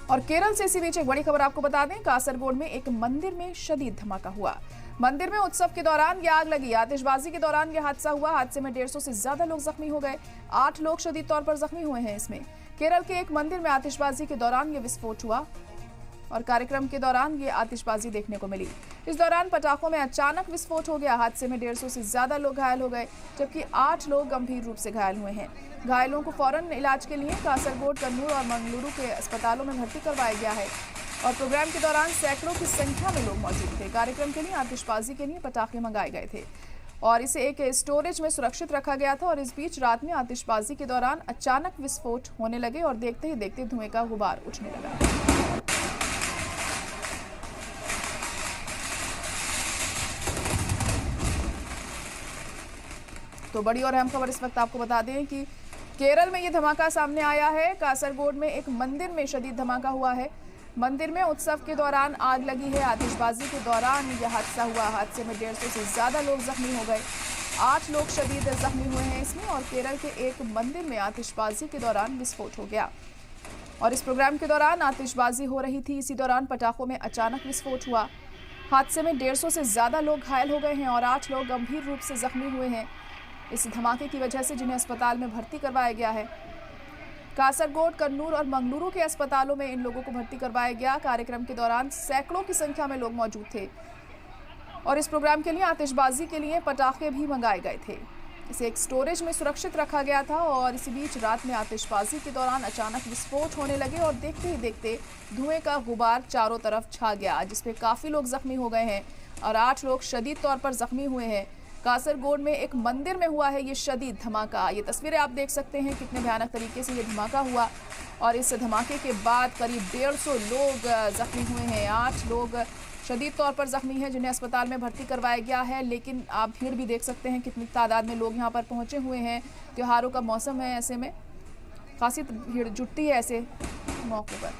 और केरल से इसी बीच एक बड़ी खबर आपको बता दें, कासरगोड में एक मंदिर में शदीद धमाका हुआ। मंदिर में उत्सव के दौरान ये आग लगी। आतिशबाजी के दौरान यह हादसा हुआ। हादसे में 150 से ज्यादा लोग जख्मी हो गए। 8 लोग शदीद तौर पर जख्मी हुए हैं। इसमें केरल के एक मंदिर में आतिशबाजी के दौरान ये विस्फोट हुआ और कार्यक्रम के दौरान ये आतिशबाजी देखने को मिली। इस दौरान पटाखों में अचानक विस्फोट हो गया। हादसे में 150 से ज्यादा लोग घायल हो गए, जबकि 8 लोग गंभीर रूप से घायल हुए हैं। घायलों को फौरन इलाज के लिए कासरगोड, कन्नूर और मंगलुरु के अस्पतालों में भर्ती करवाया गया है। और प्रोग्राम के दौरान सैकड़ों की संख्या में लोग मौजूद थे। कार्यक्रम के लिए आतिशबाजी के लिए पटाखे मंगाए गए थे और इसे एक स्टोरेज में सुरक्षित रखा गया था। और इस बीच रात में आतिशबाजी के दौरान अचानक विस्फोट होने लगे और देखते ही देखते धुएं का गुबार उठने लगा। तो बड़ी और अहम खबर इस वक्त आपको बता दें कि केरल में ये धमाका सामने आया है। कासरगोड में एक मंदिर में शदीद धमाका हुआ है। मंदिर में उत्सव के दौरान आग लगी है। आतिशबाजी के दौरान यह हादसा हुआ। हादसे में 150 से ज्यादा लोग जख्मी हो गए। 8 लोग शदीद जख्मी हुए हैं इसमें। और केरल के एक मंदिर में आतिशबाजी के दौरान विस्फोट हो गया और इस प्रोग्राम के दौरान आतिशबाजी हो रही थी। इसी दौरान पटाखों में अचानक विस्फोट हुआ। हादसे में 150 से ज्यादा लोग घायल हो गए हैं और 8 लोग गंभीर रूप से जख्मी हुए हैं इस धमाके की वजह से, जिन्हें अस्पताल में भर्ती करवाया गया है। कासरगोड, कन्नूर और मंगलुरु के अस्पतालों में इन लोगों को भर्ती करवाया गया। कार्यक्रम के दौरान सैकड़ों की संख्या में लोग मौजूद थे और इस प्रोग्राम के लिए आतिशबाजी के लिए पटाखे भी मंगाए गए थे। इसे एक स्टोरेज में सुरक्षित रखा गया था और इसी बीच रात में आतिशबाजी के दौरान अचानक विस्फोट होने लगे और देखते ही देखते धुएं का गुबार चारों तरफ छा गया, जिसपे काफी लोग जख्मी हो गए हैं और 8 लोग शदीद तौर पर जख्मी हुए हैं। कासरगोड में एक मंदिर में हुआ है ये शदीद धमाका। ये तस्वीरें आप देख सकते हैं कितने भयानक तरीके से ये धमाका हुआ और इस धमाके के बाद करीब 150 लोग जख्मी हुए हैं। 8 लोग शदीद तौर पर जख्मी हैं जिन्हें अस्पताल में भर्ती करवाया गया है। लेकिन आप भीड़ भी देख सकते हैं कितनी तादाद में लोग यहाँ पर पहुँचे हुए हैं। त्योहारों का मौसम है, ऐसे में खासी भीड़ जुटती है ऐसे मौक़ों पर।